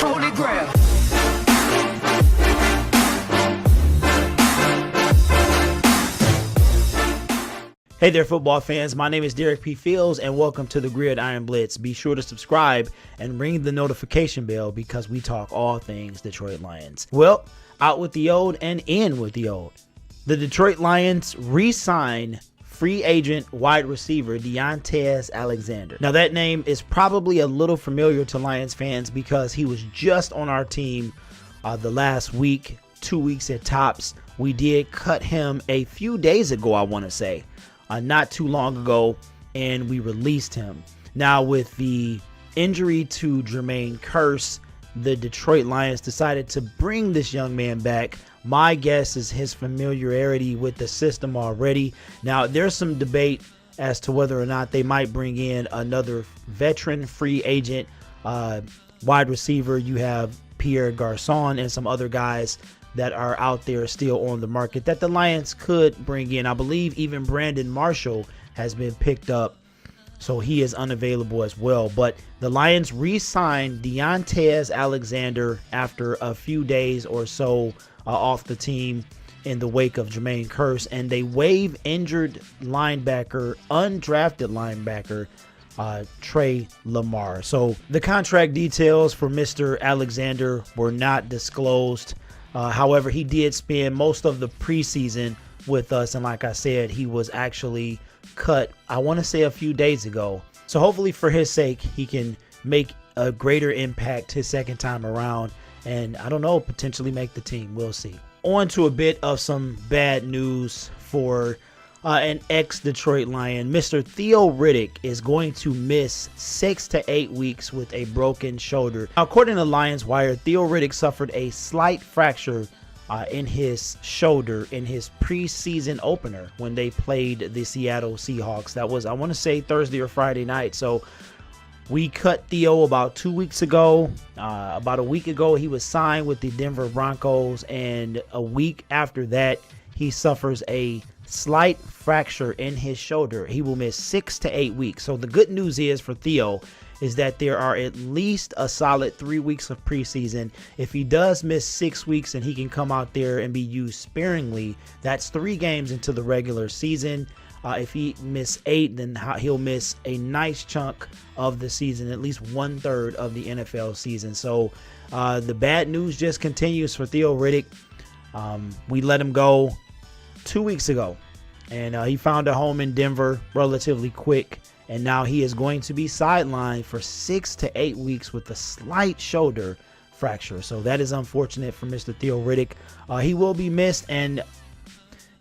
Holy Grail. Hey there, football fans. My name is Derek P. Fields, and welcome to the Gridiron Blitz. Be sure to subscribe and ring the notification bell because we talk all things Detroit Lions. Well, out with the old and in with the old. The Detroit Lions re-sign free agent wide receiver Deontez Alexander. Now, that name is probably a little familiar to Lions fans because he was just on our team the last week, 2 weeks at tops. We did cut him a few days ago, I want to say. Not too long ago, and we released him. Now, with the injury to Jermaine Kearse, the Detroit Lions decided to bring this young man back. My guess is his familiarity with the system already. Now, there's some debate as to whether or not they might bring in another veteran free agent wide receiver. You have Pierre Garçon and some other guys that are out there still on the market that the Lions could bring in. I believe even Brandon Marshall has been picked up, so he is unavailable as well. But the Lions re-signed Deontez Alexander after a few days or so off the team in the wake of Jermaine Kearse, and they waive injured linebacker, undrafted linebacker, Trey Lamar. So the contract details for Mr. Alexander were not disclosed. However, he did spend most of the preseason with us, and like I said, he was actually cut, I want to say, a few days ago. So hopefully for his sake, he can make a greater impact his second time around, and I don't know, potentially make the team. We'll see. On to a bit of some bad news for an ex-Detroit Lion. Mr. Theo is going to miss 6 to 8 weeks with a broken shoulder. Now, according to Lions Wire, Theo suffered a slight fracture in his shoulder in his preseason opener when they played the Seattle Seahawks. That was, I want to say, Thursday or Friday night. So we cut Theo about 2 weeks ago. About a week ago, he was signed with the Denver Broncos, and a week after that, he suffers a slight fracture in his shoulder. He will miss 6 to 8 weeks. So the good news is for Theo is that there are at least a solid 3 weeks of preseason. If he does miss 6 weeks and he can come out there and be used sparingly, that's 3 games into the regular season. If he miss 8, then he'll miss a nice chunk of the season, at least 1/3 of the NFL season. So the bad news just continues for Theo Riddick. We let him go 2 weeks ago, and he found a home in Denver relatively quick, and now he is going to be sidelined for 6 to 8 weeks with a slight shoulder fracture. So that is unfortunate for Mr. Theo Riddick. He will be missed, and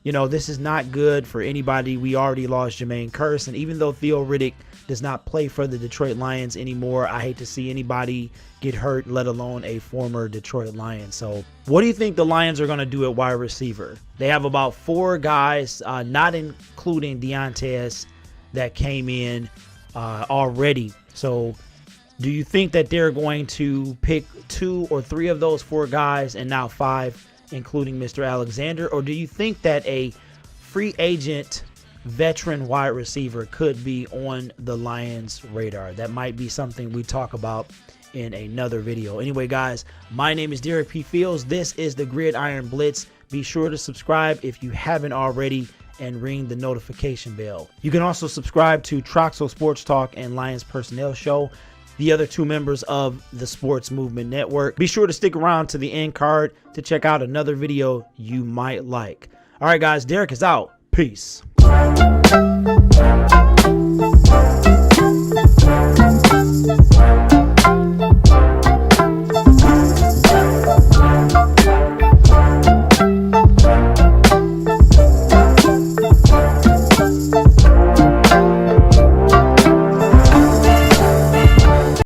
you know, this is not good for anybody. We already lost Jermaine Kearse, and even though Theo Riddick does not play for the Detroit Lions anymore, I hate to see anybody get hurt, let alone a former Detroit Lion. So what do you think the Lions are going to do at wide receiver? They have about 4 guys, not including Deontez, that came in already. So do you think that they're going to pick 2 or 3 of those 4 guys and now 5, including Mr. Alexander? Or do you think that a free agent veteran wide receiver could be on the Lions radar? That might be something we talk about in another video. Anyway, guys, my name is Derek P. Fields. This is the Gridiron Blitz. Be sure to subscribe if you haven't already and ring the notification bell. You can also subscribe to TROXEL'S Sports Talk and Lions Personnel Show, the other 2 members of the Sports Movement Network. Be sure to stick around to the end card to check out another video you might like. All right, guys, Derek is out. Peace.